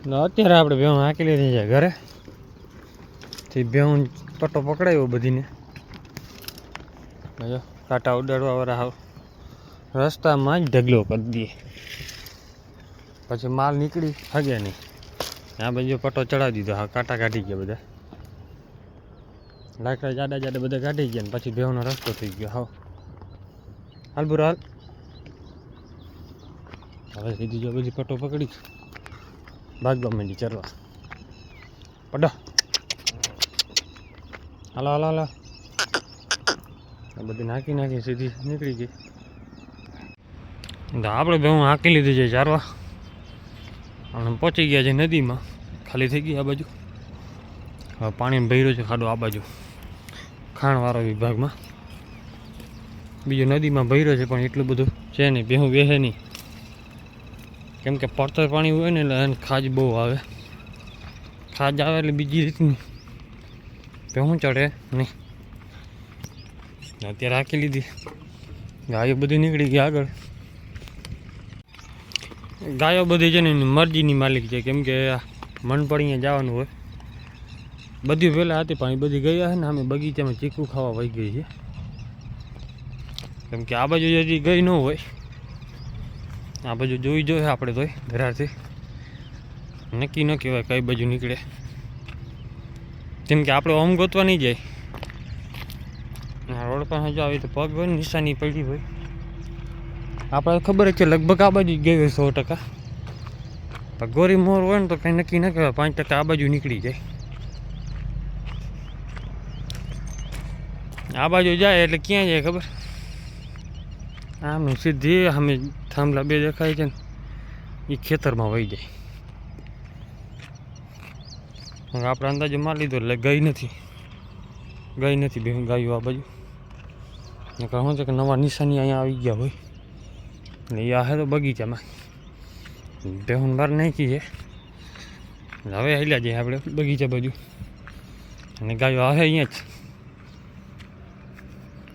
અત્યારે આપણે ભેહું હાંકી લીધી છે ઘરે થી ભેહું પટ્ટો પકડાયો બધીને જો કાંટા ઉડાડવા વાળા હાવ રસ્તામાં જ ઢગલો કરી દઈએ પછી માલ નીકળી હગે નહીં આ બાજુ પટ્ટો ચડાવી દીધો હા કાંટા કાઢી ગયા બધા લાકડા જાડા જાડા બધા કાઢી ગયા ને પછી ભેહુંનો રસ્તો થઈ ગયો હાવ હાલ બુરા હાલ હવે સીધી જો બધી પટ્ટો પકડી ભાગવા માંડી ચરવા પડો હાલો હાલો હાલો આ બધી નાખી સીધી નીકળી ગઈ તો આપણે ભેહું હાંકી લીધી છે ચારવા અને પહોંચી ગયા છે નદીમાં ખાલી થઈ ગઈ આ બાજુ હવે પાણી ભર્યો છે ખાડો આ બાજુ ખાણવાળા વિભાગમાં બીજો નદીમાં ભર્યો છે પણ એટલું બધું છે નહીં ભેહું બેસે નહીં કેમ કે પડતર પાણી હોય ને એટલે એને ખાજ બહુ આવે ખાજ આવે એટલે બીજી રીતની ભેહું ચડે નહીં અત્યારે હાંકી લીધી ગાયો બધી નીકળી ગઈ આગળ ગાયો બધી છે ને એની મરજીની માલિક છે કેમ કે મન પડીને જવાનું હોય બધી પહેલાં હતી પણ એ બધી ગયા છે ને અમે બગીચામાં ચીકુ ખાવા વહી ગઈ છે કેમ કે આ બાજુ હજી ગઈ ન હોય આ બાજુ જોઈ જોઈએ આપણે તોય ઘરાથી નક્કી ન કહેવાય કઈ બાજુ નીકળે કેમ કે આપણે ઓમ ગોતવા નહીં જાય રોડ પાસે જો આવી તો પગ હોય ને નિશાની પડી હોય આપણે ખબર જ છે લગભગ આ બાજુ ગઈ હોય 100%. પણ ગોરી મોર હોય ને તો કંઈ નક્કી ન કહેવાય 5% આ બાજુ નીકળી જાય આ બાજુ જાય એટલે ક્યાં જાય ખબર આમ સીધી અમે થાંભલા બે દેખાય છે ને એ ખેતરમાં વહી જાય આપણે અંદાજો મારી લીધો એટલે ગઈ નથી બે ગાયો આ બાજુ શું છે કે નવા નિશાની અહીંયા આવી ગયા હોય એટલે એ આ તો બગીચામાં ભેહું બહાર નાખી છે હવે હેલ્યા જઈએ આપણે બગીચા બાજુ અને ગાયો આવે અહીંયા જ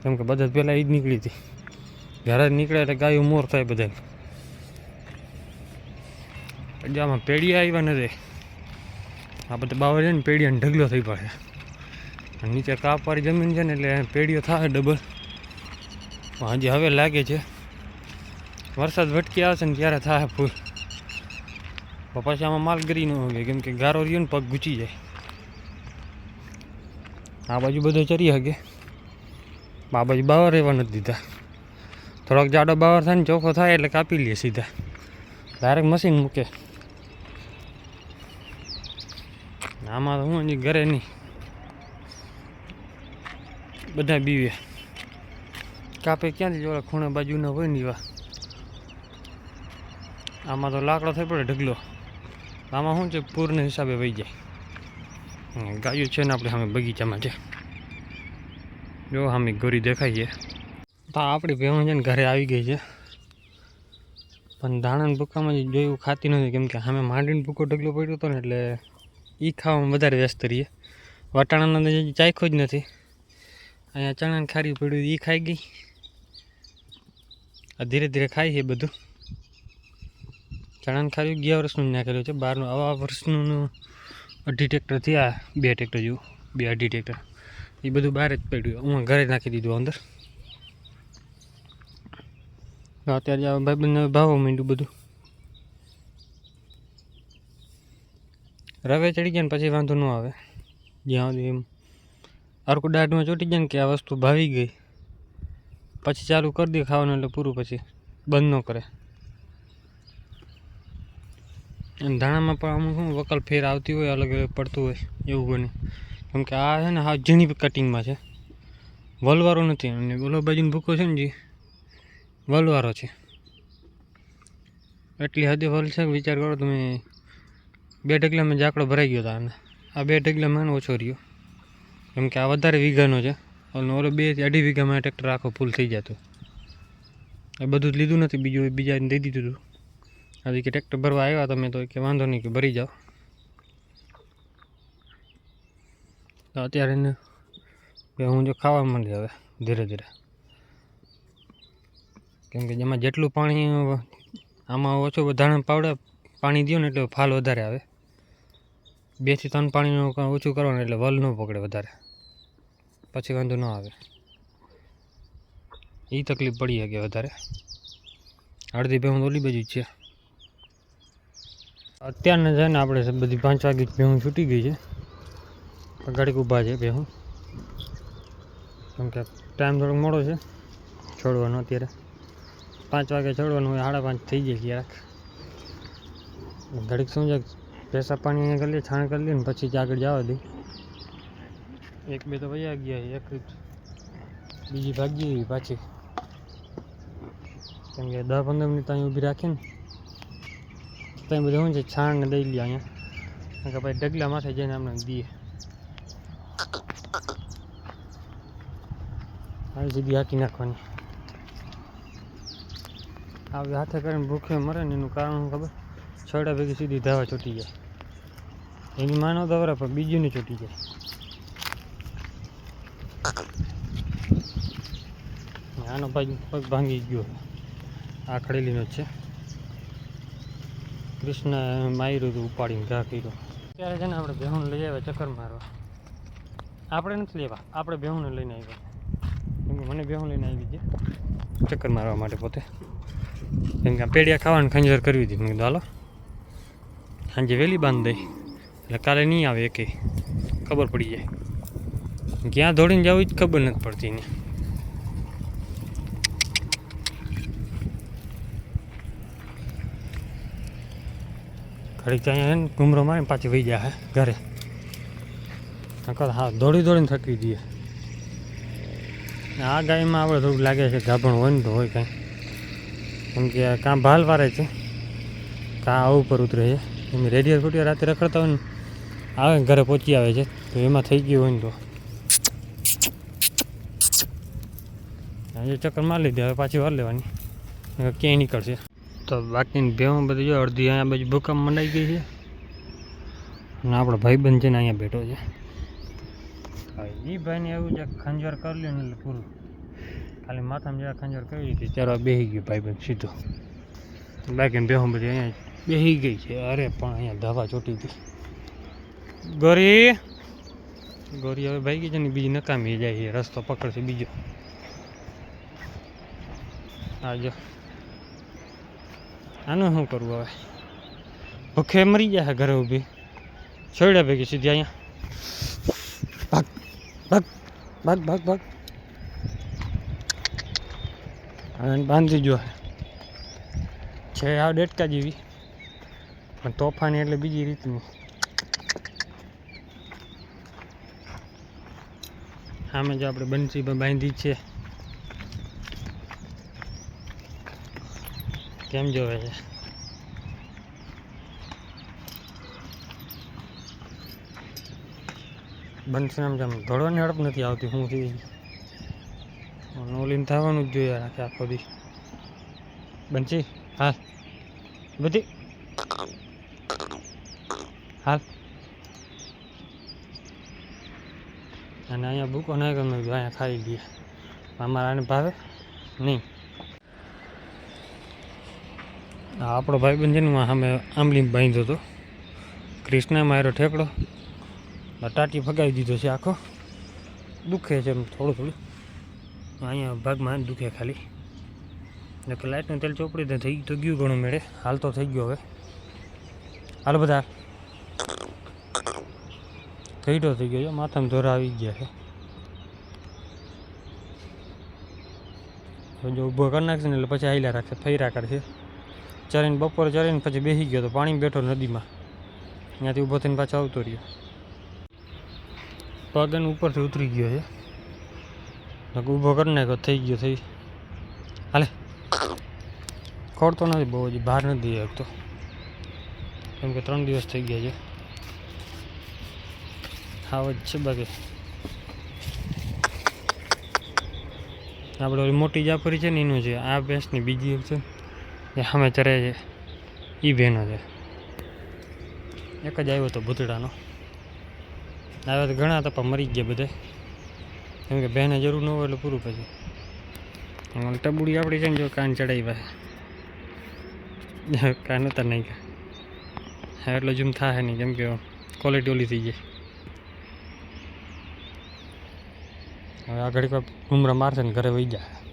કેમ કે બધા પહેલાં એ જ નીકળી હતી જ્યારે નીકળે એટલે ગાયો મોર થાય બધા પછી આમાં પેઢીયા આવ્યા નથી આ બધા બાવર છે ને પેઢીયાને ઢગલો થઈ પડે નીચે કાપવાળી જમીન છે ને એટલે પેઢીઓ થાય ડબલ હજી હવે લાગે છે વરસાદ ભટકી આવશે ને ત્યારે થાય ફૂલ પછી આમાં માલગરી ન હોય કેમ કે ગારો રહ્યો ને પગ ઘૂંચી જાય આ બાજુ બધો ચરી શકે આ બાજુ બાવર રહેવા નથી દીધા થોડોક જાડો બાવર થાય ને ચોખ્ખો થાય એટલે કાપી લે સીધા ડાયરેક્ટ મશીન મૂકે આમાં તો હું હજી ઘરે નહીં બધા બીવે કાપે ક્યાંથી જોડે ખૂણે બાજુના હોય ને એવા આમાં તો લાકડો થઈ પડે ઢગલો આમાં શું છે પૂરના હિસાબે વહી જાય ગાયો છે ને આપણે સામે બગીચામાં છે જો સામે ગોરી દેખાય છે તો આપણી ભેહું છે ને ઘરે આવી ગઈ છે પણ ધાણાના ભૂકામાં જોયું ખાતી નથી કેમ કે સામે માંડીને ભૂકો ઢગલો પડ્યો હતો ને એટલે એ ખાવામાં વધારે વ્યસ્ત રહીએ વટાણાનો ચાખ્યો જ નથી અહીંયા ચણાને ખારી પડ્યું એ ખાઈ ગઈ આ ધીરે ધીરે ખાય છે બધું ચણાને ખારી ગયા વર્ષનું નાખેલું છે બહારનું આવા વર્ષનું 2.5 ટ્રેક્ટર થયા 2 ટ્રેક્ટર જેવું 2-2.5 ટ્રેક્ટર એ બધું બહાર જ પડ્યું હું ઘરે નાખી દીધું અંદર અત્યારે ભાઈબંધને ભાવવા માંડ્યું બધું રવે ચડી જાય ને પછી વાંધો ન આવે જ્યાં સુધી એમ અરકું દાઢમાં ચોટી જાય ને કે આ વસ્તુ ભાવી ગઈ પછી ચાલુ કરી દે ખાવાનું એટલે પૂરું પછી બંધ ન કરે અને ધાણામાં પણ અમુક શું વકલ ફેર આવતી હોય અલગ અલગ પડતું હોય એવું બને કેમ કે આ છે ને હા ઝીણી કટિંગમાં છે વલવારો નથી અને ઓલો બાજુનો ભૂકો છે ને જે વલવારો છે એટલી હદે વલ છે વિચાર કરો તમે 2 ઢગલામાં જાકડો ભરાઈ ગયો હતો અને આ 2 ઢગલામાં ઓછો રહ્યો કેમ કે આ વધારે વીઘાનો છે અને ઓલો 2-2.5 વીઘામાં ટ્રેક્ટર આખો ફૂલ થઈ જતો એ બધું જ લીધું નથી બીજું બીજાને દઈ દીધું હતું હજી કે ટ્રેક્ટર ભરવા આવ્યા તમે તો કે વાંધો નહીં કે ભરી જાઓ તો અત્યારે એને હું જો ખાવા માંડી હવે ધીરે ધીરે કેમ કે જેમાં જેટલું પાણી આમાં ઓછું વધારે પાવડે પાણી દો ને એટલે ફાલ વધારે આવે 2 થી 3 પાણીનું ઓછું કરવાનું એટલે વલ ન પકડે વધારે, પછી વાંધો ન આવે. એ તકલીફ પડી શકે વધારે. અડધી ભેહું ઓલી બાજુ જ છે. અત્યારને છે ને આપણે બધી 5 વાગે ભેહું છૂટી ગઈ છે. ઘડીક ઊભા છે ભેહું, કેમ કે ટાઈમ થોડોક મોડો છે છોડવાનો. અત્યારે 5 વાગે છોડવાનું હોય, 5:30 થઈ જાય ક્યારેક. ઘડીક શું છે, પેશાબ પાણી અહીંયા કરી લે, છાણ કરી લે ને પછી જ આગળ જવા દઈ. 1-2 તો વયા ગયા, એક બીજી ભાગી ગઈ પાછી, કેમ કે 10-15 મિનિટ અહીં ઊભી રાખીને ત્યાં બધું શું છે છાણ ને દઈ લે અહીંયા, કારણ કે ભાઈ ઢગલા માથે જઈને અમને દઈએ. આવી સીધી હાકી નાખવાની. આવી હાથે કરીને ભૂખે મરે ને એનું કારણ ખબર, છોડા ભેગી સીધી ધાવા છૂટી જાય. એની માનો દવરા પણ બીજું ને છૂટી જાય. આનો ભાઈ પગ ભાંગી ગયો, આ ખડેલીનો જ છે. કૃષ્ણ માર્યું હતું ઉપાડીને ઘા કર્યો. ત્યારે છે ને આપણે ભેહું લઈ આવ્યા ચક્કર મારવા. આપણે નથી લેવા, આપણે ભેહુંને લઈને આવ્યા. કેમ કે મને ભેહું લઈને આવી છે ચક્કર મારવા માટે પોતે. કેમ કે આ પેડિયા ખાવાનું ખંજર કરવી હતી. મેં કીધું હાલો સાંજે વહેલી બાંધી દઈ, એટલે કાલે નહીં આવે એકે, ખબર પડી જાય. ક્યાં દોડીને જવું જ ખબર નથી પડતી એને. ઘડીક ત્યાં એને ઘૂમરો મારીને પાછી વહી જાય ઘરે. હા, દોડીને થકી દઈએ. આ ગાયમાં આપણે થોડુંક લાગે છે ગાભણ હોય ને તો હોય કાંઈ, કેમ કે કાં ભાલ વારે છે, કાં આ ઉપર ઉતરે છે. એમ રેડિયર ફૂટિયા રાતે રખડતા હોય ને આવે ઘરે પહોંચી આવે છે, તો એમાં થઈ ગયું હોય ને તો ચક્કર મારી લીધી. હવે પાછી વાર લેવાની, ક્યાંય નીકળશે. તો બાકીની ભેહું બધી જો અડધી અહીંયા બાજુ ભૂકંપ મંડાઈ ગઈ છે, અને આપણો ભાઈબંધ છે ને અહીંયા બેઠો છે. એ ભાઈને એવું છે ખંજર કરી લે ને એટલે પૂરું. ખાલી માથામાં જ્યાં ખંજર કરી હતી ત્યારે બેસી ગયું ભાઈબંધ સીધો. બાકીની ભેહું બધી અહીંયા બેસી ગઈ છે. અરે પણ અહીંયા ધાવા ચોટી ગઈ. ગોરી હવે ભાઈ છે ને બીજી નકામી જાય છે, રસ્તો પકડશે બીજો. હા જો આનું શું કરવું હવે, ભૂખે મરી જાય ઘરે ઊભી. છોડ્યા ભેગી સીધી અહીંયા ભાગ. હવે બાંધી જો છે આ ડેટકા જેવી, પણ તોફાની એટલે બીજી રીતની. સામે જો આપણે બંસી બાંધી છે, કેમ જોવે છે. બંસી આમ જેમ ઘોડવાની હડપ નથી આવતી. શું થઈ ઓલીને થવાનું જ જોઈએ રાખે આખો દી. બંસી હાલ બધી હાલ. અને અહીંયા ભૂકો ના ગમે અહીંયા ખાઈ લઈએ. અમારે આને ભાવે નહીં. આપણો ભાઈબંધ છે ને સામે આંબલી બાંધ્યો હતો. કૃષ્ણે મારો ઠેકડો ટાટી ફગાવી દીધો છે આખો. દુખે છે એમ થોડું. અહીંયા ભાગમાં દુખે ખાલી. એટલે લાઇટનું તેલ ચોપડી દે થઈ તો ગયું ઘણું મેળે. હાલ તો થઈ ગયો હવે. હાલ બધા ઘઈટો થઈ ગયો. માથામાં ધોરા આવી ગયા છે. જો ઊભો કરી નાખશે ને એટલે પછી હાઈલા રાખશે, ફૈરા કરશે. ચરીને બપોરે ચરીને પછી બેસી ગયો તો પાણી બેઠો નદીમાં. ત્યાંથી ઊભો થઈને પાછો આવતો રહ્યો. પગ એને ઉપરથી ઉતરી ગયો છે. ઊભો કરી નાખ્યો, થઈ ગયો થઈ. હાલે ખોડતો નથી બહુ, હજી બહાર નથી દઈ શકતો, કેમ કે 3 દિવસ થઈ ગયા છે. હાવ જ છે. બાકી આપણે ઓલી મોટી જાફરી છે ને એનું છે. આ ભેંસની બીજી એક છે એ સામે ચરે છે, એ ભેનો છે. એક જ આવ્યો હતો ભૂતડાનો. આવ્યા તો ઘણા હતા પણ મરી ગયા બધા, કેમ કે બહેને જરૂર ન હોય એટલે પૂરું. પછી ટબુડી આપણી છે ને જો કાન ચડાવ્યા કાન હતા નહીં, એટલે જેમ થાય નહીં, કેમ કે ક્વોલિટી ઓલી થઈ જાય. હવે આ ઘડીક વાર ઘૂમરા મારશે ને ઘરે વહી જાય.